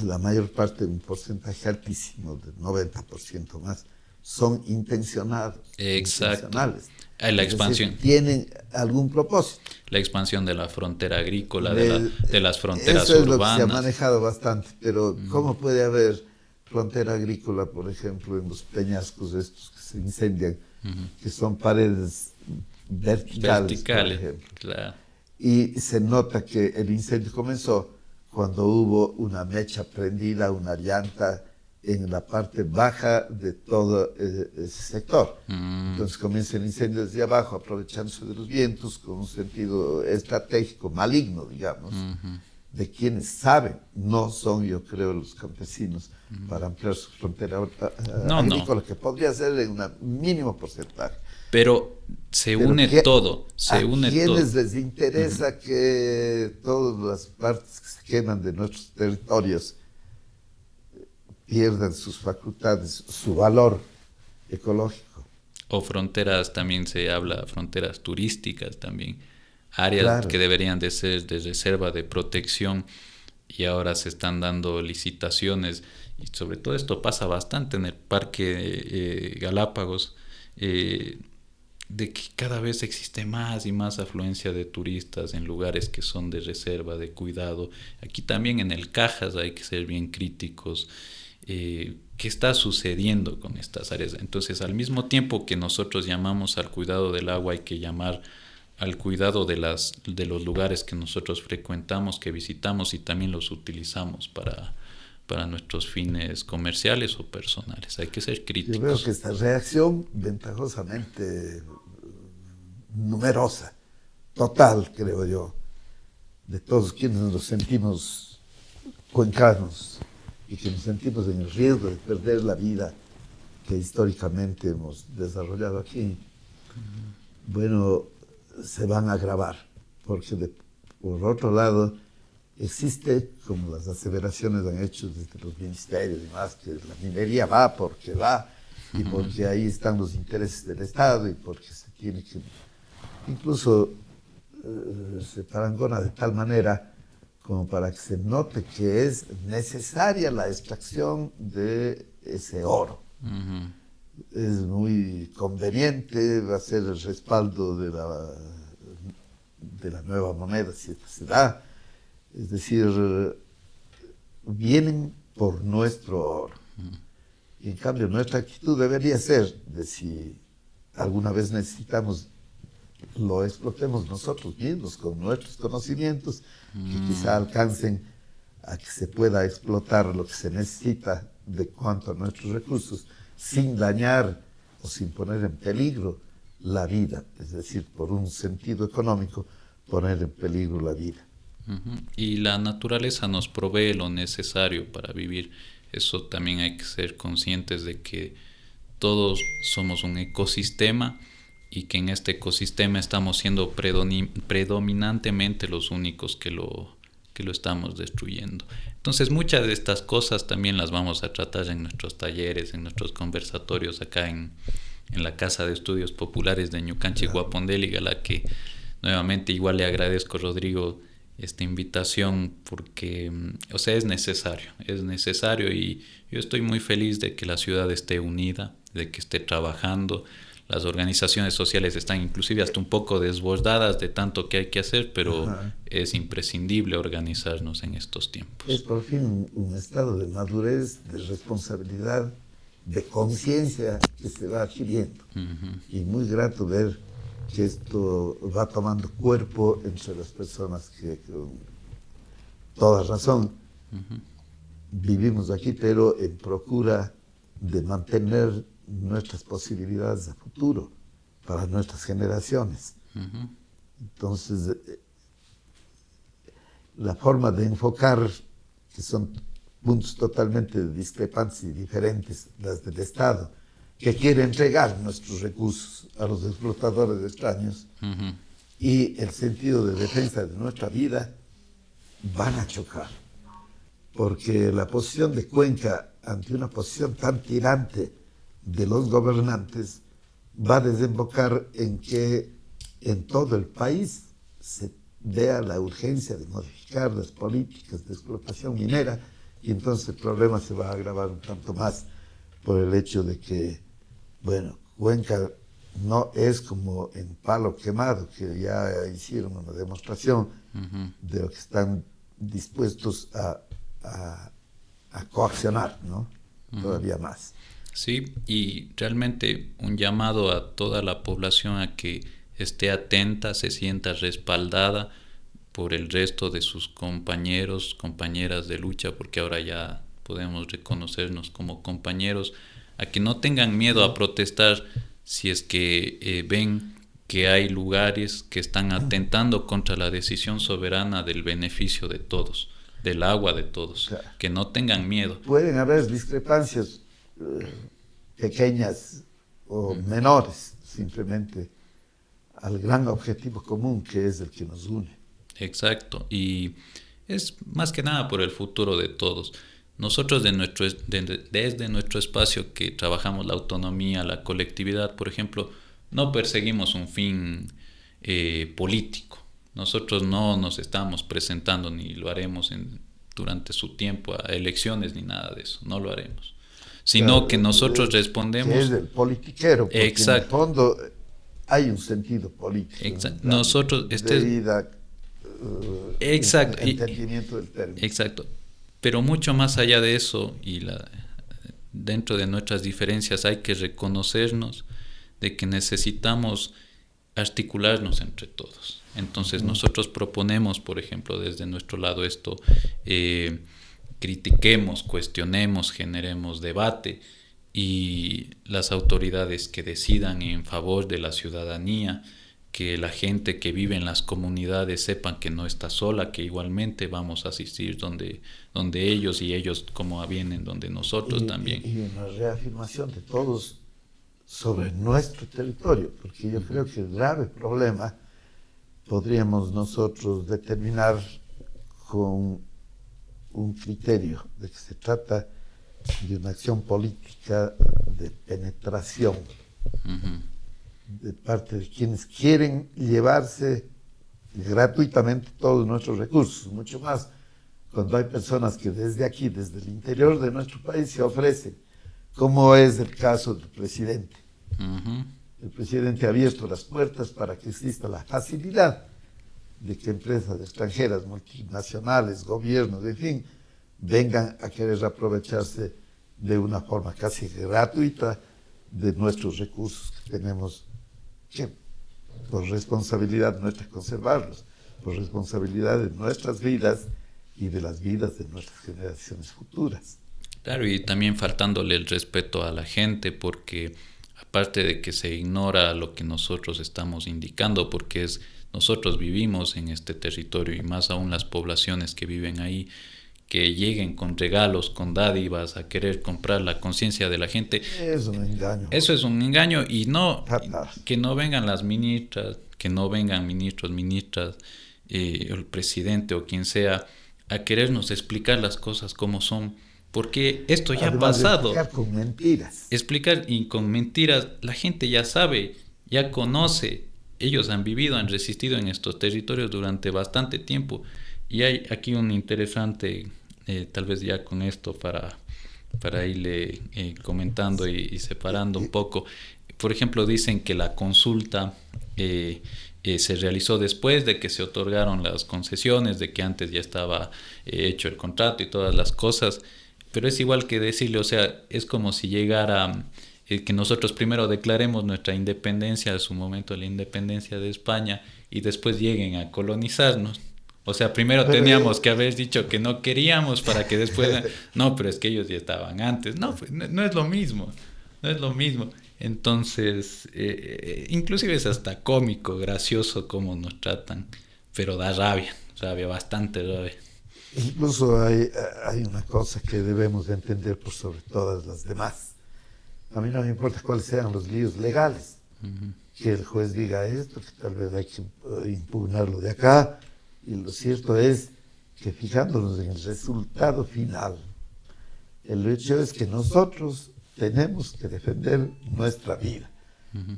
la mayor parte, un porcentaje altísimo, del 90% más, son intencionados. Exacto. Intencionales. La expansión. Es decir, tienen algún propósito. La expansión de la frontera agrícola, de las fronteras eso es urbanas. Lo que se ha manejado bastante, pero ¿cómo puede haber frontera agrícola, por ejemplo, en los peñascos estos que se incendian, que son paredes verticales, por ejemplo? Claro. Y se nota que el incendio comenzó cuando hubo una mecha prendida, una llanta en la parte baja de todo ese sector. Entonces comienza el incendio desde abajo, aprovechándose de los vientos, con un sentido estratégico, maligno, digamos, de quienes saben, no son, yo creo, los campesinos, para ampliar su frontera agrícola, que podría ser en un mínimo porcentaje. Pero se une todo, se une todo. ¿A quienes les interesa que todas las partes que se queman de nuestros territorios pierdan sus facultades, su valor ecológico? O fronteras, también se habla, fronteras turísticas también, áreas que deberían de ser de reserva de protección, y ahora se están dando licitaciones, y sobre todo esto pasa bastante en el Parque Galápagos, de que cada vez existe más y más afluencia de turistas en lugares que son de reserva, de cuidado. Aquí también en el Cajas hay que ser bien críticos. ¿Qué está sucediendo con estas áreas? Entonces, al mismo tiempo que nosotros llamamos al cuidado del agua, hay que llamar al cuidado de los lugares que nosotros frecuentamos, que visitamos y también los utilizamos para nuestros fines comerciales o personales. Hay que ser críticos. Yo veo que esta reacción ventajosamente numerosa, total, creo yo, de todos quienes nos sentimos cuencanos y que nos sentimos en el riesgo de perder la vida que históricamente hemos desarrollado aquí, bueno, se van a agravar, porque por otro lado existe, como las aseveraciones han hecho desde los ministerios y demás, que la minería va porque va, y porque ahí están los intereses del Estado, y porque se tiene que, incluso se parangona de tal manera como para que se note que es necesaria la extracción de ese oro. Es muy conveniente, va a ser el respaldo de la nueva moneda, si esta se da. Es decir, vienen por nuestro oro. Y en cambio, nuestra actitud debería ser de si alguna vez necesitamos, lo explotemos nosotros mismos con nuestros conocimientos, que quizá alcancen a que se pueda explotar lo que se necesita de cuanto a nuestros recursos, sin dañar o sin poner en peligro la vida, es decir, por un sentido económico, poner en peligro la vida. Y la naturaleza nos provee lo necesario para vivir. Eso también hay que ser conscientes de que todos somos un ecosistema y que en este ecosistema estamos siendo predominantemente los únicos que lo estamos destruyendo. Entonces muchas de estas cosas también las vamos a tratar en nuestros talleres, en nuestros conversatorios acá en la Casa de Estudios Populares de Ñucanchi Guapondéliga, a la que nuevamente igual le agradezco, Rodrigo, esta invitación porque, o sea, es necesario y yo estoy muy feliz de que la ciudad esté unida, de que esté trabajando. Las organizaciones sociales están inclusive hasta un poco desbordadas de tanto que hay que hacer, pero es imprescindible organizarnos en estos tiempos. Es por fin un estado de madurez, de responsabilidad, de conciencia que se va adquiriendo. Y muy grato ver que esto va tomando cuerpo entre las personas que con toda razón vivimos aquí, pero en procura de mantener nuestras posibilidades de futuro para nuestras generaciones. Entonces, la forma de enfocar, que son puntos totalmente discrepantes y diferentes, las del Estado, que quiere entregar nuestros recursos a los explotadores extraños, y el sentido de defensa de nuestra vida, van a chocar. Porque la posición de Cuenca ante una posición tan tirante de los gobernantes va a desembocar en que en todo el país se vea la urgencia de modificar las políticas de explotación minera, y entonces el problema se va a agravar un tanto más por el hecho de que, bueno, Cuenca no es como en Palo Quemado, que ya hicieron una demostración de lo que están dispuestos a coaccionar, ¿no? Todavía más. Sí, y realmente un llamado a toda la población a que esté atenta, se sienta respaldada por el resto de sus compañeros, compañeras de lucha, porque ahora ya podemos reconocernos como compañeros, a que no tengan miedo a protestar si es que ven que hay lugares que están atentando contra la decisión soberana del beneficio de todos, del agua de todos, claro. Que no tengan miedo. Pueden haber discrepancias pequeñas o menores, simplemente al gran objetivo común que es el que nos une. Exacto, y es más que nada por el futuro de todos. Nosotros desde nuestro espacio que trabajamos la autonomía, la colectividad, por ejemplo, no perseguimos un fin político. Nosotros no nos estamos presentando ni lo haremos durante su tiempo a elecciones ni nada de eso, no lo haremos. Sino claro, que nosotros respondemos... Que es el politiquero, porque exacto. En el fondo hay un sentido político. Exacto. Nosotros... exacto. Entendimiento del término. Exacto. Pero mucho más allá de eso, y dentro de nuestras diferencias hay que reconocernos de que necesitamos articularnos entre todos. Entonces nosotros proponemos, por ejemplo, desde nuestro lado esto, critiquemos, cuestionemos, generemos debate, y las autoridades que decidan en favor de la ciudadanía, que la gente que vive en las comunidades sepan que no está sola, que igualmente vamos a asistir donde ellos, y ellos como vienen donde nosotros también. Y una reafirmación de todos sobre nuestro territorio, porque yo creo que el grave problema podríamos nosotros determinar con un criterio de que se trata de una acción política de penetración de parte de quienes quieren llevarse gratuitamente todos nuestros recursos, mucho más cuando hay personas que desde aquí, desde el interior de nuestro país, se ofrecen, como es el caso del presidente. El presidente ha abierto las puertas para que exista la facilidad de que empresas extranjeras, multinacionales, gobiernos, en fin, vengan a querer aprovecharse de una forma casi gratuita de nuestros recursos que tenemos que por responsabilidad nuestra conservarlos, por responsabilidad de nuestras vidas y de las vidas de nuestras generaciones futuras. Claro, y también faltándole el respeto a la gente, porque aparte de que se ignora lo que nosotros estamos indicando, porque nosotros vivimos en este territorio y más aún las poblaciones que viven ahí, que lleguen con regalos, con dádivas, a querer comprar la conciencia de la gente. Es un engaño. Eso es un engaño, y no Fatal. que no vengan las ministras, que no vengan ministros, ministras, el presidente o quien sea, a querernos explicar las cosas como son, porque esto ya Además ha pasado. de explicar con mentiras. Explicar y con mentiras, la gente ya sabe, ya conoce, ellos han vivido, han resistido en estos territorios durante bastante tiempo. Y hay aquí un interesante, tal vez ya con esto para irle comentando y separando un poco. Por ejemplo, dicen que la consulta se realizó después de que se otorgaron las concesiones, de que antes ya estaba hecho el contrato y todas las cosas. Pero es igual que decirle, o sea, es como si llegara que nosotros primero declaremos nuestra independencia, a su momento la independencia de España, y después lleguen a colonizarnos. O sea, primero teníamos que haber dicho que no queríamos para que después... No, pero es que ellos ya estaban antes. No, pues, no es lo mismo. No es lo mismo. Entonces, inclusive es hasta cómico, gracioso cómo nos tratan. Pero da rabia, bastante rabia. Incluso hay una cosa que debemos de entender por sobre todas las demás. A mí no me importa cuáles sean los líos legales. Que el juez diga esto, que tal vez hay que impugnarlo de acá. Y lo cierto es que fijándonos en el resultado final, el hecho es que nosotros tenemos que defender nuestra vida.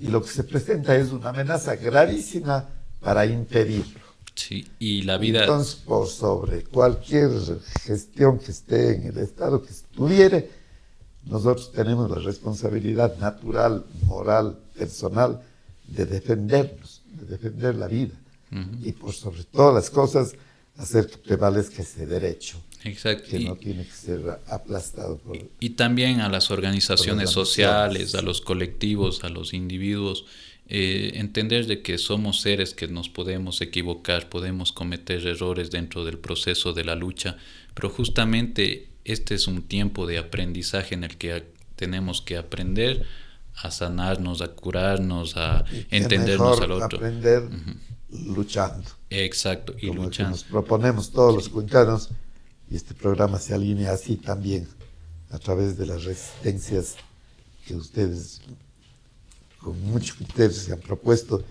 Y lo que se presenta es una amenaza gravísima para impedirlo. Sí, y la vida... Entonces, por sobre cualquier gestión que esté en el estado que estuviere, nosotros tenemos la responsabilidad natural, moral, personal de defendernos, de defender la vida. Y por sobre todas las cosas, hacer que prevalezca ese derecho. Exacto. Que no tiene que ser aplastado por... Y también a las organizaciones sociales, a los colectivos, a los individuos, entender de que somos seres que nos podemos equivocar, podemos cometer errores dentro del proceso de la lucha, pero justamente este es un tiempo de aprendizaje en el que tenemos que aprender a sanarnos, a curarnos, a entendernos al otro. Aprender luchando. Exacto, y como luchando. Nos proponemos todos los cuencanos, y este programa se alinea así también, a través de las resistencias que ustedes con mucho criterio se han propuesto,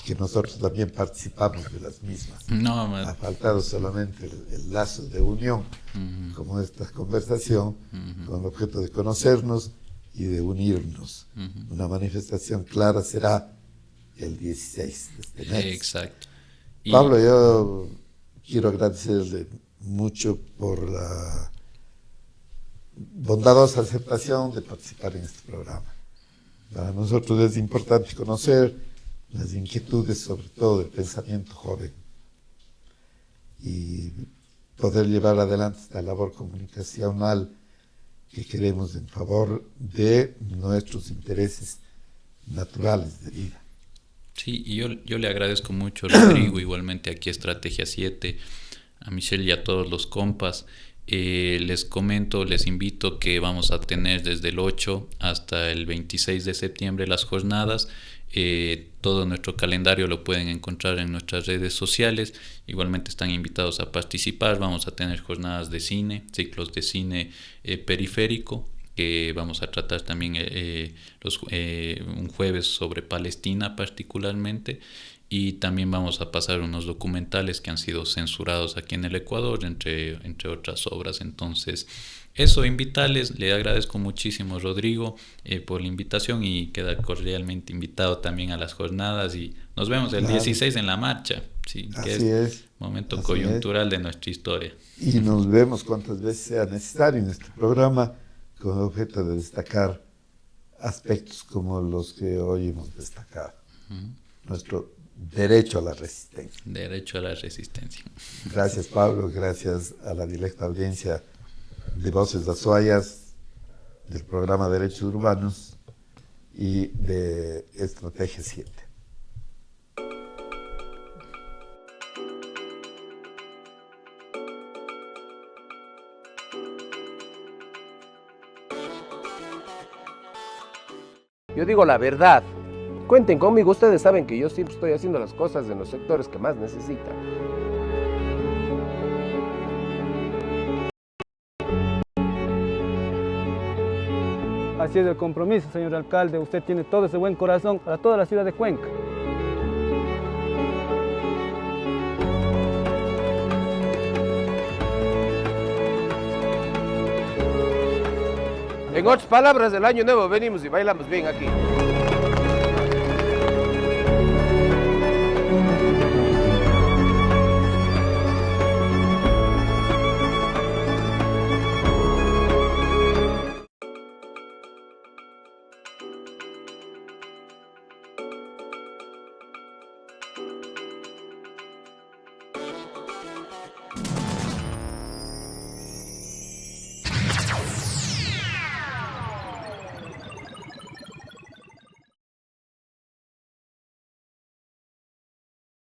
y que nosotros también participamos de las mismas. Ha faltado solamente el lazo de unión, como esta conversación, con el objeto de conocernos y de unirnos. Una manifestación clara será el 16 de este mes. Exacto. Pablo, yo quiero agradecerle mucho por la bondadosa aceptación de participar en este programa. Para nosotros es importante conocer las inquietudes, sobre todo del pensamiento joven, y poder llevar adelante esta labor comunicacional que queremos en favor de nuestros intereses naturales de vida. Sí, y yo le agradezco mucho, Rodrigo, igualmente aquí a Estrategia 7, a Michelle y a todos los compas. Les comento, les invito que vamos a tener desde el 8 hasta el 26 de septiembre las jornadas. Todo nuestro calendario lo pueden encontrar en nuestras redes sociales. Igualmente están invitados a participar. Vamos a tener jornadas de cine, ciclos de cine periférico, que vamos a tratar también un jueves sobre Palestina particularmente, y también vamos a pasar unos documentales que han sido censurados aquí en el Ecuador, entre otras obras. Entonces, eso, invitarles, le agradezco muchísimo, Rodrigo, por la invitación, y queda cordialmente invitado también a las jornadas, y nos vemos el 16 en la marcha, sí, que es momento coyuntural de nuestra historia. Y nos vemos cuantas veces sea necesario en este programa, con el objeto de destacar aspectos como los que hoy hemos destacado. Nuestro derecho a la resistencia. Derecho a la resistencia. Gracias, Pablo, gracias a la directa audiencia de Voces Azuayas. del programa Derechos Urbanos y de Estrategia 7. Yo digo la verdad. Cuenten conmigo, ustedes saben que yo siempre estoy haciendo las cosas en los sectores que más necesitan. Así es el compromiso, señor alcalde. Usted tiene todo ese buen corazón para toda la ciudad de Cuenca. En otras palabras, el año nuevo venimos y bailamos bien aquí.